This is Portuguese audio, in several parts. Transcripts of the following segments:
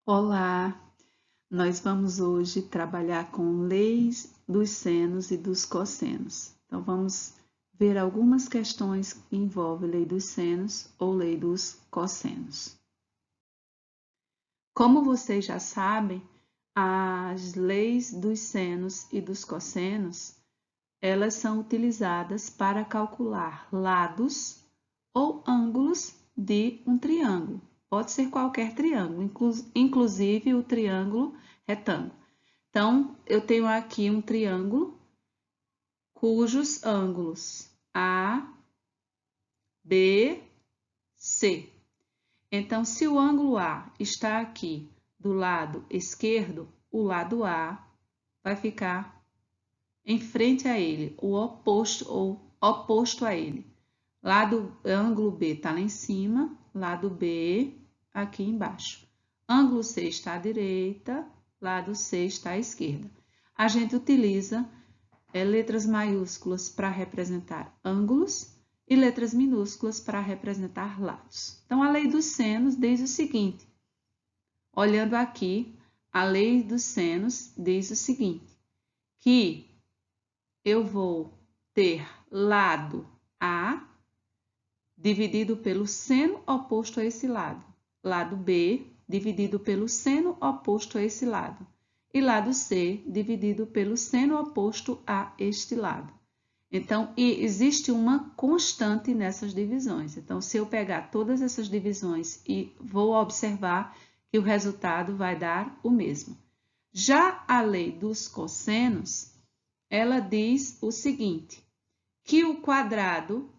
Olá, nós vamos hoje trabalhar com leis dos senos e dos cossenos. Então, vamos ver algumas questões que envolvem lei dos senos ou lei dos cossenos. Como vocês já sabem, as leis dos senos e dos cossenos, elas são utilizadas para calcular lados ou ângulos de um triângulo. Pode ser qualquer triângulo, inclusive o triângulo retângulo. Então, eu tenho aqui um triângulo cujos ângulos A, B, C. Então, se o ângulo A está aqui do lado esquerdo, o lado A vai ficar em frente a ele, o oposto ou oposto a ele. Ângulo B está lá em cima, lado B aqui embaixo. Ângulo C está à direita, lado C está à esquerda. A gente utiliza letras maiúsculas para representar ângulos e letras minúsculas para representar lados. Então, a lei dos senos diz o seguinte, olhando aqui, a lei dos senos diz o seguinte, que eu vou ter lado A dividido pelo seno oposto a esse lado, lado B dividido pelo seno oposto a esse lado, e lado C dividido pelo seno oposto a este lado. Então, existe uma constante nessas divisões. Então, se eu pegar todas essas divisões e vou observar que o resultado vai dar o mesmo. Já a lei dos cossenos, ela diz o seguinte, que o quadrado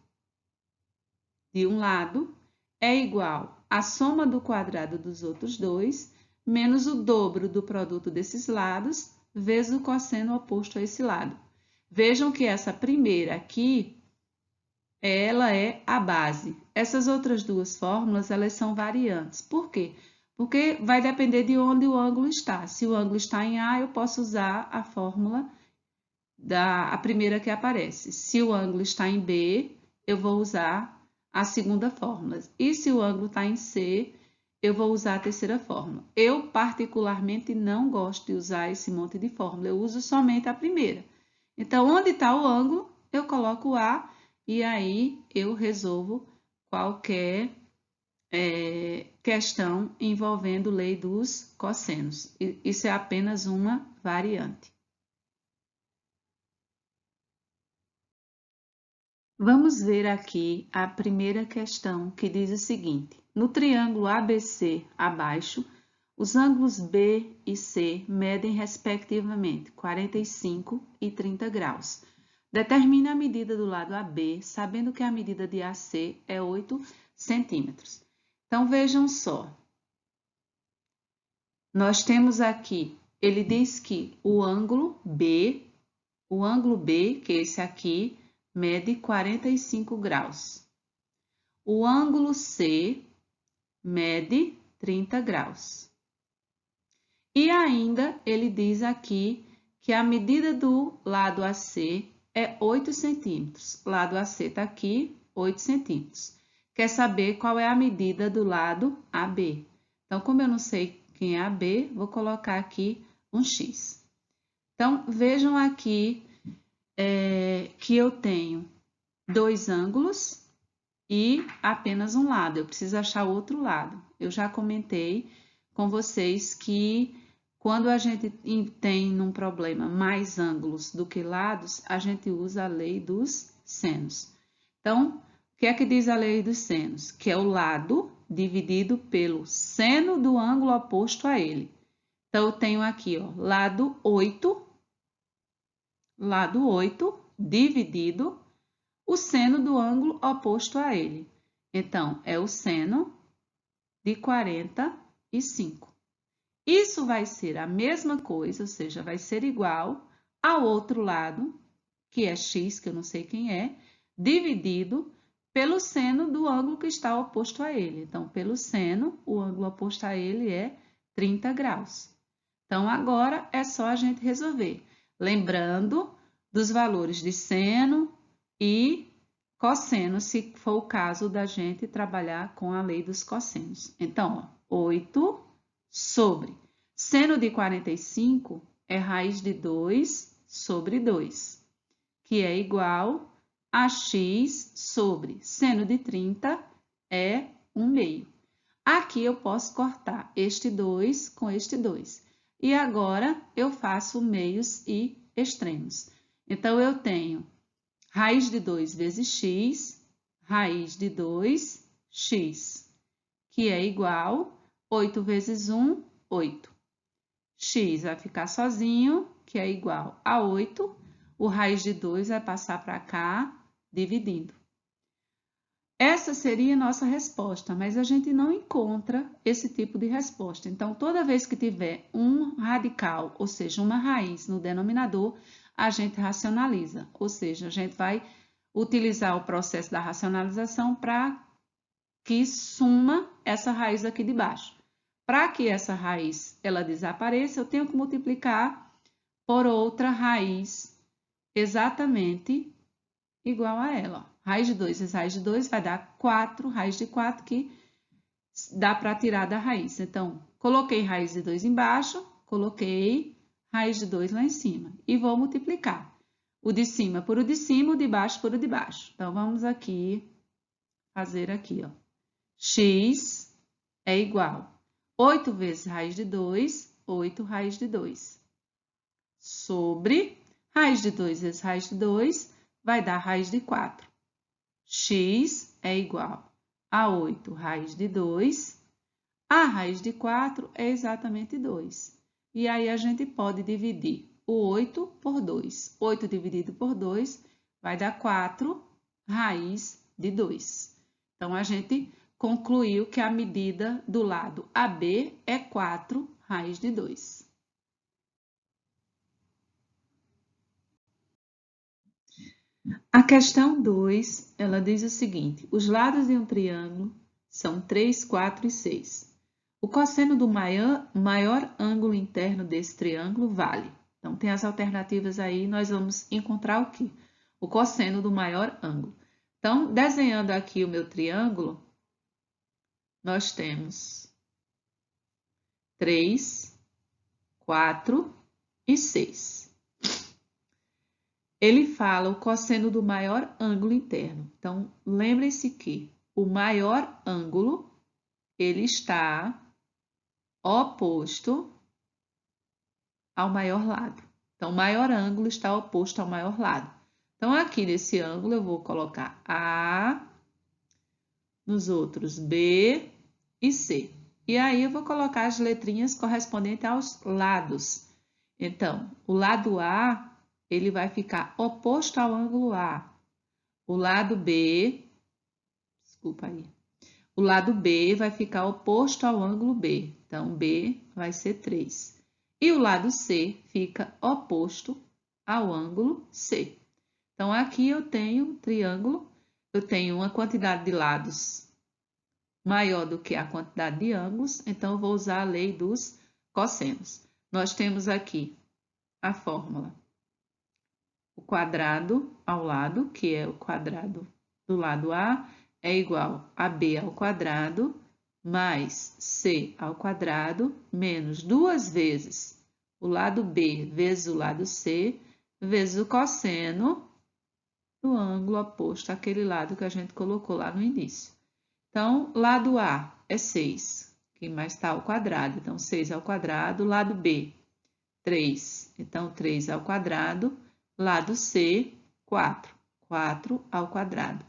de um lado é igual à soma do quadrado dos outros dois, menos o dobro do produto desses lados, vezes o cosseno oposto a esse lado. Vejam que essa primeira aqui, ela é a base. Essas outras duas fórmulas, elas são variantes. Por quê? Porque vai depender de onde o ângulo está. Se o ângulo está em A, eu posso usar a fórmula a primeira que aparece. Se o ângulo está em B, eu vou usar a segunda fórmula. E se o ângulo está em C, eu vou usar a terceira fórmula. Eu, particularmente, não gosto de usar esse monte de fórmula. Eu uso somente a primeira. Então, onde está o ângulo, eu coloco A e aí eu resolvo qualquer questão envolvendo lei dos cossenos. Isso é apenas uma variante. Vamos ver aqui a primeira questão, que diz o seguinte. No triângulo ABC abaixo, os ângulos B e C medem respectivamente 45 e 30 graus. Determine a medida do lado AB, sabendo que a medida de AC é 8 centímetros. Então, vejam só. Nós temos aqui, ele diz que o ângulo B, que é esse aqui, mede 45 graus. O ângulo C mede 30 graus. E ainda ele diz aqui que a medida do lado AC é 8 centímetros. Lado AC está aqui, 8 centímetros. Quer saber qual é a medida do lado AB. Então, como eu não sei quem é AB, vou colocar aqui um X. Então, vejam aqui que eu tenho dois ângulos e apenas um lado. Eu preciso achar o outro lado. Eu já comentei com vocês que quando a gente tem num problema mais ângulos do que lados, a gente usa a lei dos senos. Então, o que é que diz a lei dos senos? Que é o lado dividido pelo seno do ângulo oposto a ele. Então, eu tenho aqui, ó, lado 8 dividido o seno do ângulo oposto a ele. Então, é o seno de 45. Isso vai ser a mesma coisa, ou seja, vai ser igual ao outro lado, que é x, que eu não sei quem é, dividido pelo seno do ângulo que está oposto a ele. Então, pelo seno, o ângulo oposto a ele é 30 graus. Então, agora é só a gente resolver. Lembrando dos valores de seno e cosseno, se for o caso da gente trabalhar com a lei dos cossenos. Então, ó, 8 sobre. Seno de 45 é raiz de 2 sobre 2, que é igual a x sobre seno de 30 é 1/2. Aqui eu posso cortar este 2 com este 2. E agora eu faço meios e extremos. Então, eu tenho raiz de 2 vezes x, raiz de 2x, que é igual 8 vezes 1, 8. X vai ficar sozinho, que é igual a 8. O raiz de 2 vai passar para cá, dividindo. Essa seria a nossa resposta, mas a gente não encontra esse tipo de resposta. Então, toda vez que tiver um radical, ou seja, uma raiz no denominador, a gente racionaliza, ou seja, a gente vai utilizar o processo da racionalização para que suma essa raiz aqui de baixo. Para que essa raiz ela desapareça, eu tenho que multiplicar por outra raiz exatamente igual a ela. Raiz de 2 vezes raiz de 2 vai dar 4, raiz de 4 que dá para tirar da raiz. Então, coloquei raiz de 2 embaixo, coloquei raiz de 2 lá em cima e vou multiplicar. O de cima por o de cima, o de baixo por o de baixo. Então, vamos aqui fazer aqui, ó. X é igual 8 vezes raiz de 2, 8 raiz de 2. Sobre raiz de 2 vezes raiz de 2 vai dar raiz de 4. X é igual a 8 raiz de 2. A raiz de 4 é exatamente 2. E aí, a gente pode dividir o 8 por 2. 8 dividido por 2 vai dar 4 raiz de 2. Então, a gente concluiu que a medida do lado AB é 4 raiz de 2. A questão 2, ela diz o seguinte: os lados de um triângulo são 3, 4 e 6. O cosseno do maior ângulo interno desse triângulo vale. Então, tem as alternativas aí, nós vamos encontrar o quê? O cosseno do maior ângulo. Então, desenhando aqui o meu triângulo, nós temos 3, 4 e 6. Ele fala o cosseno do maior ângulo interno. Então, lembrem-se que o maior ângulo, ele está oposto ao maior lado. Então, o maior ângulo está oposto ao maior lado. Então, aqui nesse ângulo, eu vou colocar A, nos outros B e C. E aí, eu vou colocar as letrinhas correspondentes aos lados. Então, o lado A, ele vai ficar oposto ao ângulo A. O lado B, desculpa aí, o lado B vai ficar oposto ao ângulo B. Então, B vai ser 3. E o lado C fica oposto ao ângulo C. Então, aqui eu tenho um triângulo, eu tenho uma quantidade de lados maior do que a quantidade de ângulos, então eu vou usar a lei dos cossenos. Nós temos aqui a fórmula. O quadrado ao lado, que é o quadrado do lado A, é igual a B ao quadrado mais C ao quadrado menos 2 vezes o lado B vezes o lado C vezes o cosseno do ângulo oposto àquele lado que a gente colocou lá no início. Então, lado A é 6, que mais está ao quadrado, então 6 ao quadrado. Lado B, 3, então 3 ao quadrado. Lado C, 4, 4 ao quadrado.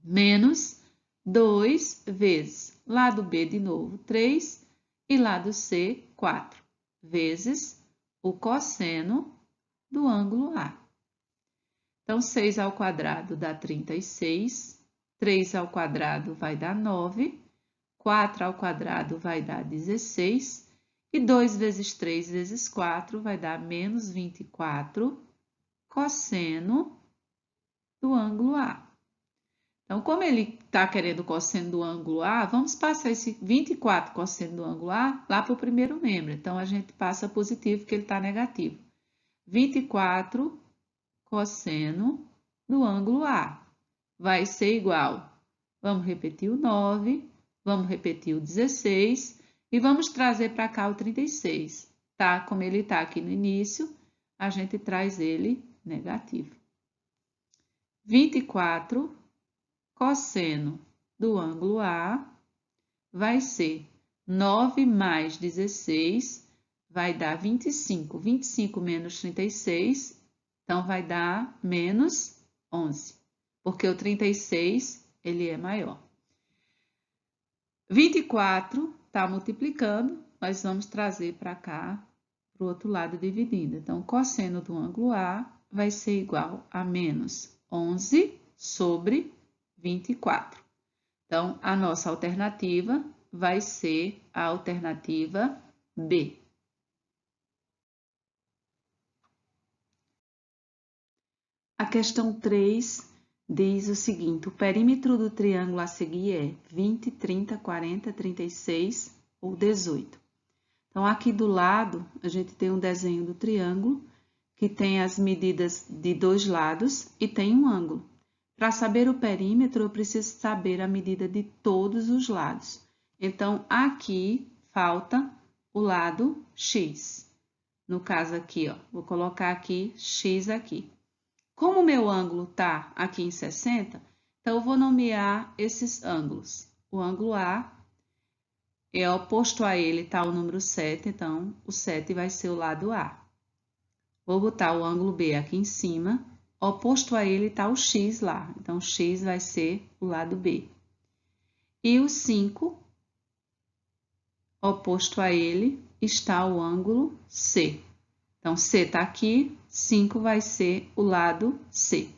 Menos 2 vezes lado B de novo, 3, e lado C, 4, vezes o cosseno do ângulo A. Então, 6 ao quadrado dá 36, 3 ao quadrado vai dar 9, 4 ao quadrado vai dar 16, e 2 vezes 3 vezes 4 vai dar menos 24, cosseno do ângulo A. Então, como ele está querendo o cosseno do ângulo A, vamos passar esse 24 cosseno do ângulo A lá para o primeiro membro. Então, a gente passa positivo porque ele está negativo. 24 cosseno do ângulo A vai ser igual. Vamos repetir o 9, vamos repetir o 16 E vamos trazer para cá o 36. Tá? Como ele está aqui no início, a gente traz ele negativo. 24 cosseno do ângulo A vai ser 9 mais 16, vai dar 25. 25 menos 36, então vai dar menos 11, porque o 36 ele é maior. 24 está multiplicando, nós vamos trazer para cá, para o outro lado dividindo. Então, o cosseno do ângulo A vai ser igual a menos 11 sobre 24. Então, a nossa alternativa vai ser a alternativa B. A questão 3 diz o seguinte: o perímetro do triângulo a seguir é 20, 30, 40, 36 ou 18. Então, aqui do lado, a gente tem um desenho do triângulo, que tem as medidas de dois lados e tem um ângulo. Para saber o perímetro, eu preciso saber a medida de todos os lados. Então, aqui falta o lado X. No caso aqui, ó, vou colocar aqui X aqui. Como o meu ângulo está aqui em 60, então eu vou nomear esses ângulos. O ângulo A é oposto a ele, está o número 7, então o 7 vai ser o lado A. Vou botar o ângulo B aqui em cima, oposto a ele está o X lá, então o X vai ser o lado B. E o 5, oposto a ele, está o ângulo C. Então, C está aqui, 5 vai ser o lado C.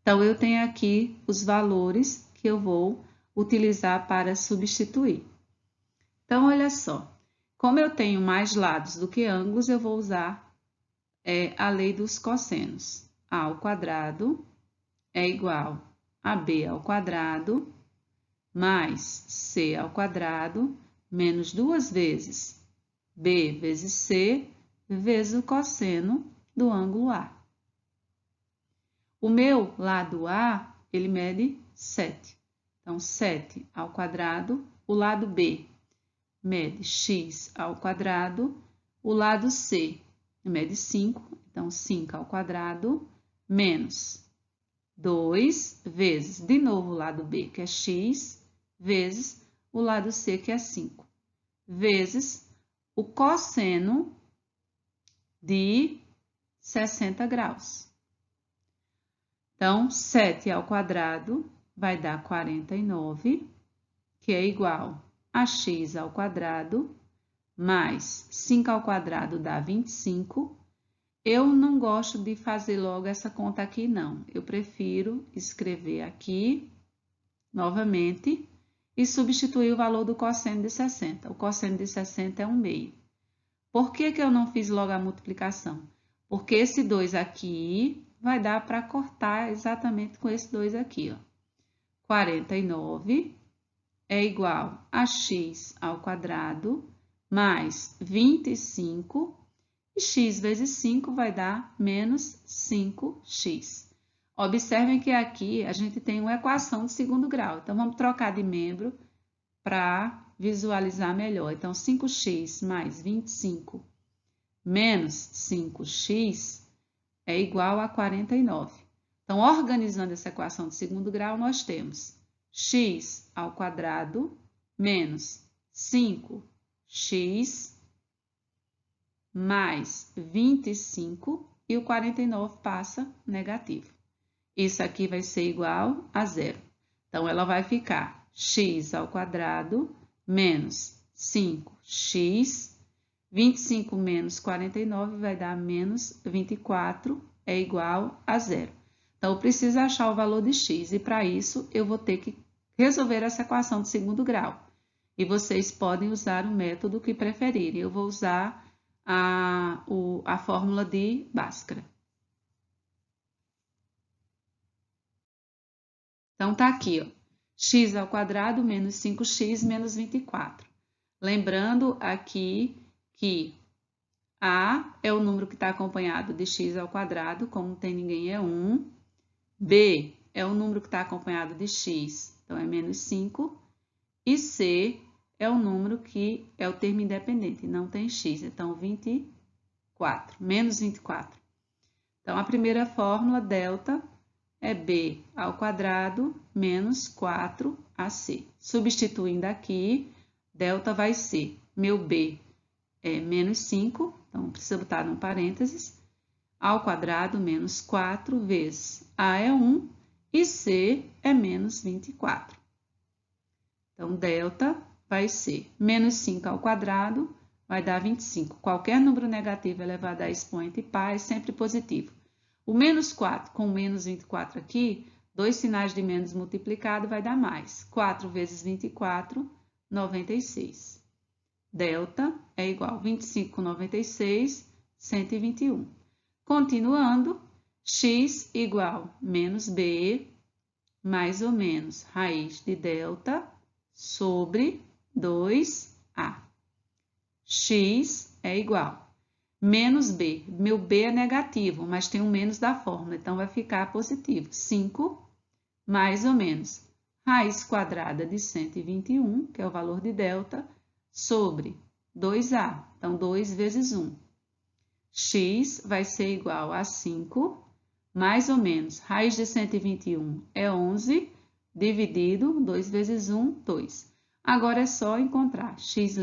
Então, eu tenho aqui os valores que eu vou utilizar para substituir. Então, olha só, como eu tenho mais lados do que ângulos, eu vou usar a lei dos cossenos. A ao quadrado é igual a B ao quadrado mais C ao quadrado menos 2 vezes B vezes C vezes o cosseno do ângulo A. O meu lado A, ele mede 7. Então, 7 ao quadrado, o lado B mede x ao quadrado, o lado C mede 5, então 5 ao quadrado, menos 2 vezes, de novo, o lado B, que é x, vezes o lado C, que é 5, vezes o cosseno de 60 graus. Então, 7 ao quadrado vai dar 49, que é igual a x ao quadrado, mais 5 ao quadrado dá 25. Eu não gosto de fazer logo essa conta aqui, não. Eu prefiro escrever aqui, novamente, e substituir o valor do cosseno de 60. O cosseno de 60 é 1/2. Por que eu não fiz logo a multiplicação? Porque esse 2 aqui vai dar para cortar exatamente com esse 2 aqui, ó. 49 é igual a x ao quadrado mais 25, e x vezes 5 vai dar menos 5x. Observem que aqui a gente tem uma equação de segundo grau, então vamos trocar de membro para visualizar melhor. Então, 5x mais 25 menos 5x é igual a 49. Então, organizando essa equação de segundo grau, nós temos x ao quadrado menos 5x mais 25 e o 49 passa negativo. Isso aqui vai ser igual a zero. Então, ela vai ficar x ao quadrado menos 5x, 25 menos 49 vai dar menos 24, é igual a zero. Então, eu preciso achar o valor de x e, para isso, eu vou ter que resolver essa equação de segundo grau. E vocês podem usar o método que preferirem. Eu vou usar a fórmula de Bhaskara. Então, tá aqui, ó, x ao quadrado menos 5x menos 24. Lembrando aqui que A é o número que está acompanhado de x ao quadrado, como não tem ninguém é 1. B é o número que está acompanhado de x, então é menos 5. E C é o número que é o termo independente, não tem x. Então, 24, menos 24. Então, a primeira fórmula, delta, é b ao quadrado menos 4ac. Substituindo aqui, delta vai ser, meu b é menos 5, então precisa botar no parênteses, ao quadrado menos 4 vezes a é 1 e c é menos 24. Então, delta vai ser menos 5 ao quadrado, vai dar 25. Qualquer número negativo elevado a expoente par é sempre positivo. O menos 4 com menos 24 aqui, dois sinais de menos multiplicado vai dar mais. 4 vezes 24, 96. Delta é igual a 25 com 96, 121. Continuando, x igual menos b, mais ou menos raiz de delta sobre 2a. X é igual menos b. Meu b é negativo, mas tem um menos da fórmula, então vai ficar positivo. 5 mais ou menos raiz quadrada de 121, que é o valor de delta, sobre 2a. Então, 2 vezes 1. X vai ser igual a 5, mais ou menos raiz de 121 é 11, dividido 2 vezes 1, 2. Agora é só encontrar x',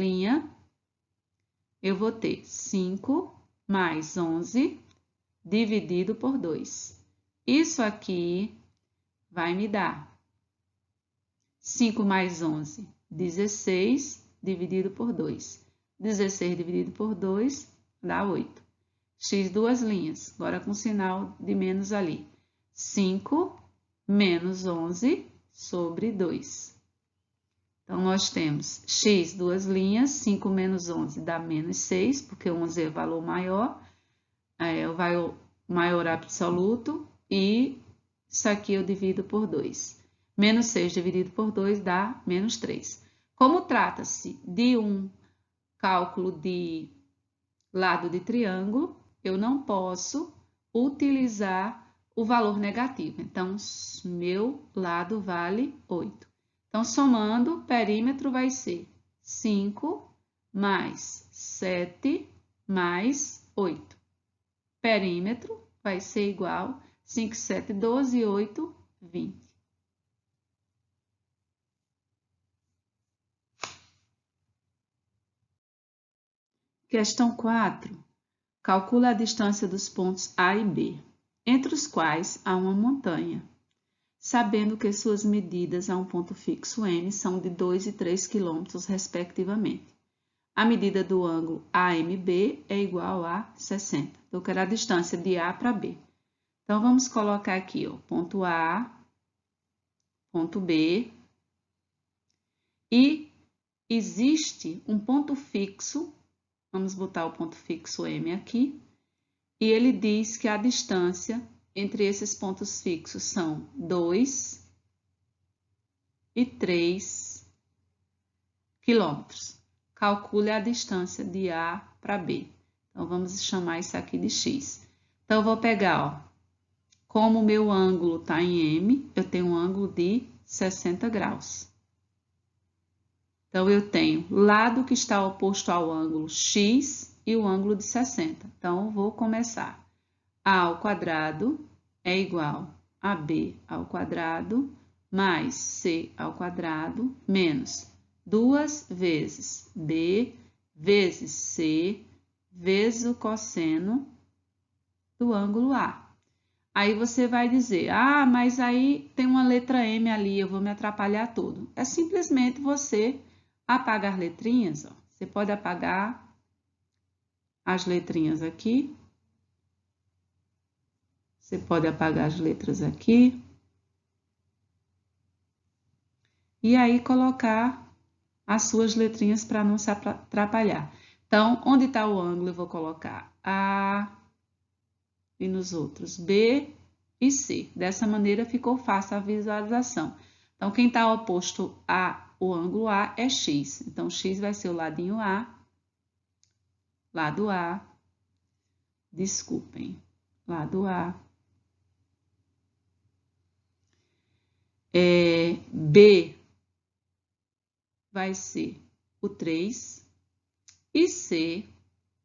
eu vou ter 5 mais 11 dividido por 2. Isso aqui vai me dar 5 mais 11, 16 dividido por 2. 16 dividido por 2 dá 8. X duas linhas, agora com sinal de menos ali. 5 menos 11 sobre 2. Então, nós temos x duas linhas, 5 menos 11 dá menos 6, porque 11 é o valor maior, é o valor maior absoluto, e isso aqui eu divido por 2. Menos 6 dividido por 2 dá menos 3. Como trata-se de um cálculo de lado de triângulo, eu não posso utilizar o valor negativo. Então, meu lado vale 8. Então, somando, o perímetro vai ser 5 mais 7 mais 8. Perímetro vai ser igual 5, 7, 12, 8, 20. Questão 4. Calcula a distância dos pontos A e B, entre os quais há uma montanha, sabendo que suas medidas a um ponto fixo M são de 2 e 3 km, respectivamente. A medida do ângulo AMB é igual a 60. Então, eu quero a distância de A para B. Então, vamos colocar aqui, ó, ponto A, ponto B, e existe um ponto fixo, vamos botar o ponto fixo M aqui, e ele diz que a distância entre esses pontos fixos são 2 e 3 quilômetros. Calcule a distância de A para B. Então, vamos chamar isso aqui de x. Então, eu vou pegar, ó, como o meu ângulo está em M, eu tenho um ângulo de 60 graus. Então, eu tenho lado que está oposto ao ângulo x e o ângulo de 60. Então, eu vou começar. A ao quadrado é igual a B ao quadrado mais C ao quadrado menos 2 vezes B vezes C vezes o cosseno do ângulo A. Aí você vai dizer, ah, mas aí tem uma letra M ali, eu vou me atrapalhar todo. É simplesmente você apagar as letrinhas, ó. Você pode apagar as letrinhas aqui. Você pode apagar as letras aqui. E aí colocar as suas letrinhas para não se atrapalhar. Então, onde está o ângulo, eu vou colocar A e nos outros B e C. Dessa maneira ficou fácil a visualização. Então, quem está oposto ao ângulo A é x. Então, x vai ser o ladinho A, lado A, desculpem, lado A. B vai ser o 3 e C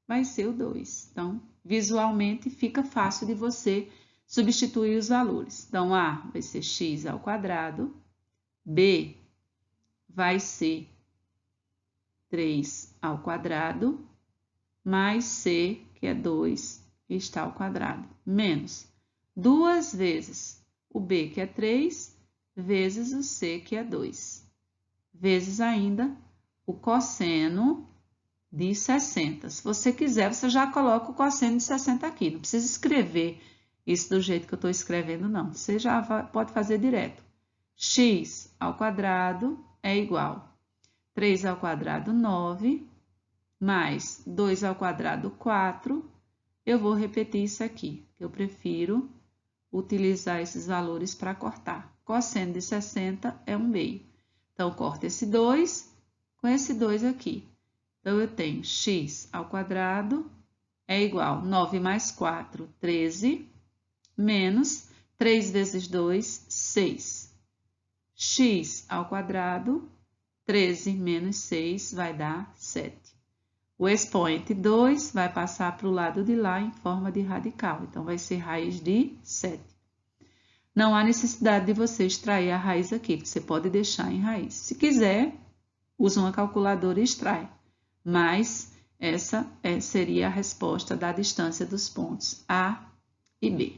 vai ser o 2. Então, visualmente fica fácil de você substituir os valores. Então, A vai ser x ao quadrado, B vai ser 3 ao quadrado, mais C, que é 2, está ao quadrado, menos 2 vezes o B, que é 3, vezes o C, que é 2, vezes ainda o cosseno de 60. Se você quiser, você já coloca o cosseno de 60 aqui. Não precisa escrever isso do jeito que eu estou escrevendo, não. Você já pode fazer direto. X ao quadrado é igual 3 ao quadrado, 9, mais 2 ao quadrado, 4. Eu vou repetir isso aqui. Eu prefiro utilizar esses valores para cortar. Cosseno de 60 é 1/2. Então, corta esse 2 com esse 2 aqui. Então, eu tenho x ao quadrado é igual a 9 mais 4, 13, menos 3 vezes 2, 6. X ao quadrado, 13 menos 6 vai dar 7. O expoente 2 vai passar para o lado de lá em forma de radical. Então, vai ser raiz de 7. Não há necessidade de você extrair a raiz aqui, você pode deixar em raiz. Se quiser, usa uma calculadora e extrai. Mas essa seria a resposta da distância dos pontos A e B.